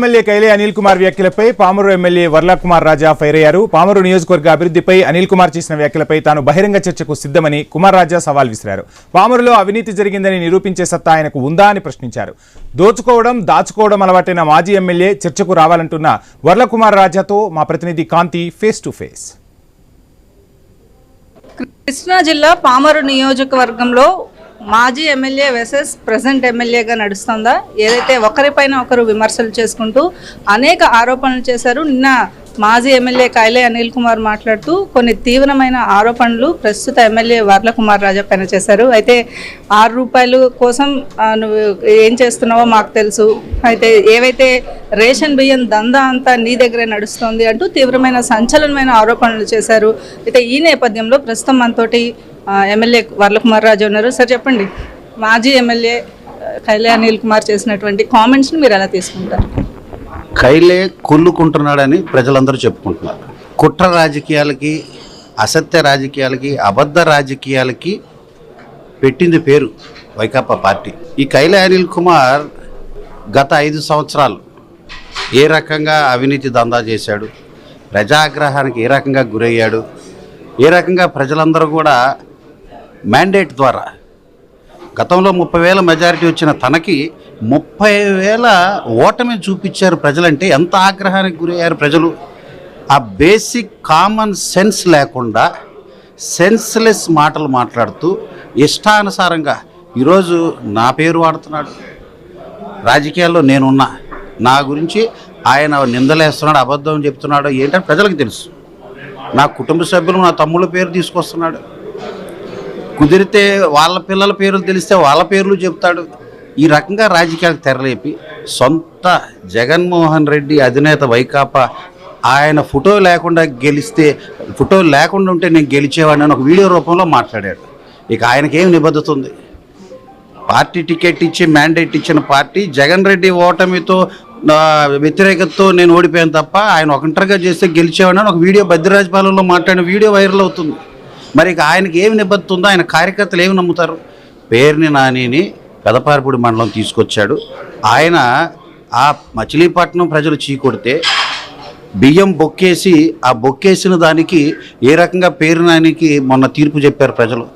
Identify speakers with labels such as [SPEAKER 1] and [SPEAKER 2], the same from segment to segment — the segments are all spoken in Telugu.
[SPEAKER 1] ఎమ్మెల్యే కైలే అనిల్ కుమార్ వ్యాఖ్యలపై పామరు ఎమ్మెల్యే వర్లకుమార్ రాజా ఫైర్ అయ్యారు. పామరు నియోజకవర్గ అభివృద్ధిపై అనిల్ కుమార్ చేసిన వ్యాఖ్యలపై తాను బహిరంగ చర్చకు సిద్ధమని కుమార్ రాజా సవాల్ విసిరారు. పామరులో అవినీతి జరిగిందని నిరూపించే సత్తా ఆయనకు ఉందా అని ప్రశ్నించారు. దోచుకోవడం దాచుకోవడం అలవాటైన మాజీ ఎమ్మెల్యే చర్చకు రావాలంటున్న వర్లకుమార్ రాజాతో మా ప్రతినిధి కాంతి ఫేస్ టు ఫేస్.
[SPEAKER 2] కృష్ణా జిల్లా పామరు నియోజకవర్గంలో మాజీ ఎమ్మెల్యే వెసెస్ ప్రజెంట్ ఎమ్మెల్యేగా నడుస్తుందా, ఏదైతే ఒకరిపైన ఒకరు విమర్శలు చేసుకుంటూ అనేక ఆరోపణలు చేశారు. నిన్న మాజీ ఎమ్మెల్యే కైలే అనిల్ కుమార్ మాట్లాడుతూ కొన్ని తీవ్రమైన ఆరోపణలు ప్రస్తుత ఎమ్మెల్యే వర్లకుమార్ రాజా పైన చేశారు. అయితే ₹6 కోసం నువ్వు ఏం చేస్తున్నావో మాకు తెలుసు, అయితే ఏవైతే రేషన్ బియ్యం దందా అంతా నీ దగ్గరే నడుస్తుంది అంటూ తీవ్రమైన సంచలనమైన ఆరోపణలు చేశారు. అయితే ఈ నేపథ్యంలో ప్రస్తుతం మనతోటి ఎమ్మెల్యే వర్లకుమార్ రాజా ఉన్నారు. సార్ చెప్పండి, మాజీ ఎమ్మెల్యే కైలే అనిల్ కుమార్ చేసినటువంటి కామెంట్స్ని మీరు ఎలా తీసుకుంటారు?
[SPEAKER 3] కైలే కొల్లుకుంటున్నాడని ప్రజలందరూ చెప్పుకుంటున్నారు. కుట్ర రాజకీయాలకి, అసత్య రాజకీయాలకి, అబద్ధ రాజకీయాలకి పెట్టింది పేరు వైకాపా పార్టీ. ఈ కైలే అనిల్ కుమార్ గత 5 సంవత్సరాలు ఏ రకంగా అవినీతి దందా చేశాడు, ప్రజాగ్రహానికి ఏ రకంగా గురయ్యాడు, ఏ రకంగా ప్రజలందరూ కూడా మ్యాండేట్ ద్వారా గతంలో 30,000 మెజారిటీ వచ్చిన తనకి 30,000 ఓటమి చూపించారు ప్రజలంటే ఎంత ఆగ్రహానికి గురయ్యారు ప్రజలు. ఆ బేసిక్ కామన్ సెన్స్ లేకుండా సెన్స్లెస్ మాటలు మాట్లాడుతూ ఇష్టానుసారంగా ఈరోజు నా పేరు వాడుతున్నాడు. రాజకీయాల్లో నేనున్నా, నా గురించి ఆయన నిందలేస్తున్నాడు, అబద్ధం చెప్తున్నాడు ఏంటంటే ప్రజలకు తెలుసు. నా కుటుంబ సభ్యులు, నా తమ్ముళ్ళ పేరు తీసుకొస్తున్నాడు. కుదిరితే వాళ్ళ పిల్లల పేర్లు తెలిస్తే వాళ్ళ పేర్లు చెప్తాడు. ఈ రకంగా రాజకీయాలకు తెరలేపి సొంత జగన్మోహన్ రెడ్డి అధినేత వైకాపా ఆయన ఫోటో లేకుండా గెలిస్తే, ఫోటో లేకుండా ఉంటే నేను గెలిచేవాడిని అని ఒక వీడియో రూపంలో మాట్లాడాడు. ఇక ఆయనకేం నిబద్ధత ఉంది? పార్టీ టికెట్ ఇచ్చి మ్యాండేట్ ఇచ్చిన పార్టీ జగన్ రెడ్డి ఓటమితో వ్యతిరేకతతో నేను ఓడిపోయాను తప్ప ఆయన ఒంటరిగా చేస్తే గెలిచేవాడిని అని ఒక వీడియో భద్రరాజపాలెంలో మాట్లాడిన వీడియో వైరల్ అవుతుంది. మరి ఇక ఆయనకి ఏమి నిబద్ధత ఉందో? ఆయన కార్యకర్తలు ఏమి నమ్ముతారు? పేర్ని నానిని పెదపారపూడి మండలం తీసుకొచ్చాడు. ఆయన ఆ మచిలీపట్నం ప్రజలు చీకొడితే బియ్యం బొక్కేసి ఆ బొక్కేసిన దానికి ఏ రకంగా పేరు నానికి మొన్న తీర్పు చెప్పారు ప్రజలు.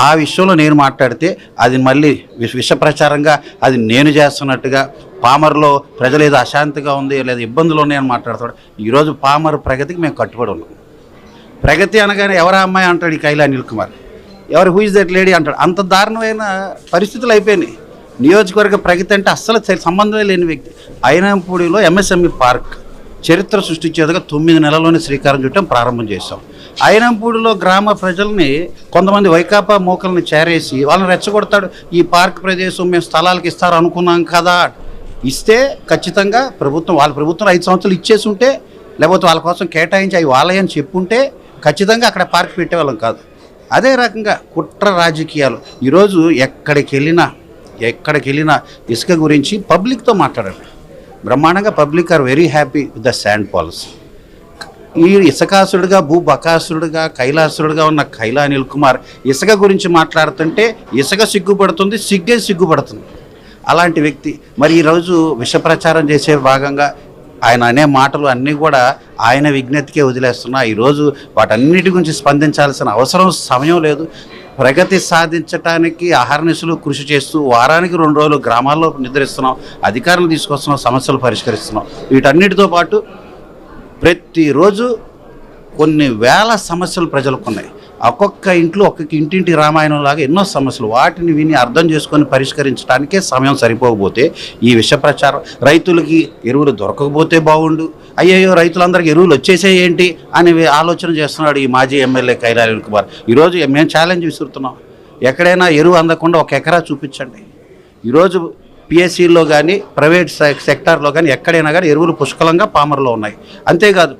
[SPEAKER 3] ఆ విషయంలో నేను మాట్లాడితే అది మళ్ళీ విష ప్రచారంగా అది నేను చేస్తున్నట్టుగా, పామర్లో ప్రజలు ఏదో అశాంతిగా ఉంది లేదా ఇబ్బందులు ఉన్నాయని మాట్లాడతాడు. ఈరోజు పామర్ ప్రగతికి మేము కట్టుబడి ఉన్నాం. ప్రగతి అనగానే ఎవరా అమ్మాయి అంటాడు ఈ కైలే అనిల్ కుమార్, ఎవరు హూ ఇస్ దట్ లేడీ అంటాడు. అంత దారుణమైన పరిస్థితులు అయిపోయినాయి. నియోజకవర్గ ప్రగతి అంటే అస్సలు సంబంధమే లేని వ్యక్తి. ఐనంపూడిలో ఎంఎస్ఎంఈ పార్క్ చరిత్ర సృష్టించేదిగా 9 నెలల్లోనే శ్రీకారం చుట్టం ప్రారంభం చేశాం. ఐనంపూడిలో గ్రామ ప్రజల్ని కొంతమంది వైకాపా మోకల్ని చేరేసి వాళ్ళని రెచ్చగొడతాడు. ఈ పార్క్ ప్రదేశం మేము స్థలాలకు ఇస్తారు అనుకున్నాం కదా, ఇస్తే ఖచ్చితంగా ప్రభుత్వం, వాళ్ళ ప్రభుత్వం 5 సంవత్సరాలు ఇచ్చేసి ఉంటే, లేకపోతే వాళ్ళ కోసం కేటాయించి అవి వాళ్ళని చెప్పుంటే ఖచ్చితంగా అక్కడ పార్క్ పెట్టేవాళ్ళం కాదు. అదే రకంగా కుట్ర రాజకీయాలు. ఈరోజు ఎక్కడికి వెళ్ళినా ఇసుక గురించి పబ్లిక్తో మాట్లాడాలి. బ్రహ్మాండంగా public are very happy with the sand policy. ఈ ఇసుకాసురుడుగా, భూబకాసురుడుగా, కైలాసురుడుగా ఉన్న కైలే అనిల్ కుమార్ ఇసుక గురించి మాట్లాడుతుంటే ఇసుక సిగ్గుపడుతుంది, సిగ్గే సిగ్గుపడుతుంది. అలాంటి వ్యక్తి మరి ఈరోజు విష ప్రచారం చేసే భాగంగా ఆయన అనే మాటలు అన్నీ కూడా ఆయన విజ్ఞతకే వదిలేస్తున్నా. ఈరోజు వాటన్నిటి గురించి స్పందించాల్సిన అవసరం, సమయం లేదు. ప్రగతి సాధించడానికి అహర్నిశలు కృషి చేస్తూ వారానికి 2 రోజులు గ్రామాల్లో నిద్రిస్తున్నాం, అధికారులు తీసుకొస్తున్నాం, సమస్యలు పరిష్కరిస్తున్నాం. వీటన్నిటితో పాటు ప్రతిరోజు కొన్ని వేల సమస్యలు ప్రజలకు ఉన్నాయి. ఒక్కొక్క ఇంటింటి రామాయణం లాగా ఎన్నో సమస్యలు, వాటిని విని అర్థం చేసుకొని పరిష్కరించడానికే సమయం సరిపోకపోతే ఈ విష ప్రచారం, రైతులకి ఎరువులు దొరకకపోతే బాగుండు, అయ్యయ్యో రైతులందరికీ ఎరువులు వచ్చేసే ఏంటి అని ఆలోచన చేస్తున్నాడు ఈ మాజీ ఎమ్మెల్యే కైలే అనిల్ కుమార్. ఈరోజు మేము ఛాలెంజ్ విసురుతున్నాం, ఎక్కడైనా ఎరువు అందకుండా 1 ఎకరా చూపించండి. ఈరోజు పిఎస్సిలో కానీ ప్రైవేట్ సెక్టార్లో కానీ ఎక్కడైనా కానీ ఎరువులు పుష్కలంగా పామర్లో ఉన్నాయి. అంతేకాదు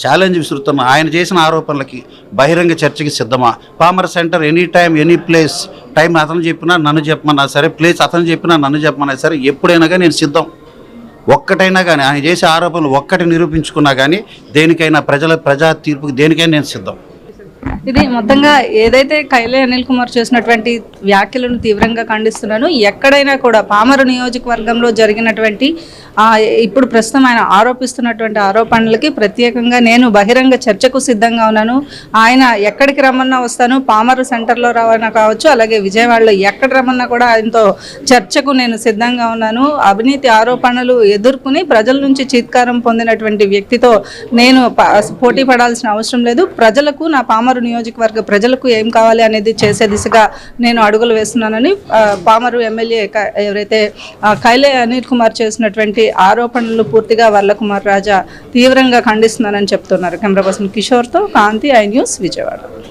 [SPEAKER 3] ఛాలెంజ్ విసురుతున్నా, ఆయన చేసిన ఆరోపణలకి బహిరంగ చర్చకి సిద్ధమా? పామర్ centre any time any place, time అతను చెప్పినా నన్ను చెప్పమన్నా సరే, ప్లేస్ అతను చెప్పినా నన్ను చెప్పమన్నా సరే, ఎప్పుడైనా కానీ నేను సిద్ధం. ఒక్కటైనా కానీ ఆయన చేసే ఆరోపణలు ఒక్కటి నిరూపించుకున్నా కానీ దేనికైనా ప్రజా తీర్పుకి దేనికైనా నేను సిద్ధం.
[SPEAKER 2] ఇది మొత్తంగా ఏదైతే కైలే అనిల్ కుమార్ చేసినటువంటి వ్యాఖ్యలను తీవ్రంగా ఖండిస్తున్నాను. ఎక్కడైనా కూడా పామరు నియోజకవర్గంలో జరిగినటువంటి ఇప్పుడు ప్రస్తుతం ఆయన ఆరోపిస్తున్నటువంటి ఆరోపణలకి ప్రత్యేకంగా నేను బహిరంగ చర్చకు సిద్ధంగా ఉన్నాను. ఆయన ఎక్కడికి రమ్మన్నా వస్తాను, పామరు సెంటర్లో రవాణా కావచ్చు, అలాగే విజయవాడలో ఎక్కడ రమ్మన్నా కూడా ఆయనతో చర్చకు నేను సిద్ధంగా ఉన్నాను. అవినీతి ఆరోపణలు ఎదుర్కొని ప్రజల నుంచి చీత్కారం పొందినటువంటి వ్యక్తితో నేను పోటీ పడాల్సిన అవసరం లేదు. ప్రజలకు, నా పామరు నియోజకవర్గ ప్రజలకు ఏం కావాలి అనేది చేసే దిశగా నేను అడుగులు వేస్తున్నానని పామరు ఎమ్మెల్యే ఎవరైతే కైలే అనిల్ కుమార్ చేసినటువంటి ఆరోపణలు పూర్తిగా వర్లకుమార్ రాజా తీవ్రంగా ఖండిస్తున్నానని చెప్తున్నారు. కెమెరా పర్సన్ కిషోర్తో కాంతి, ఐ న్యూస్, విజయవాడ.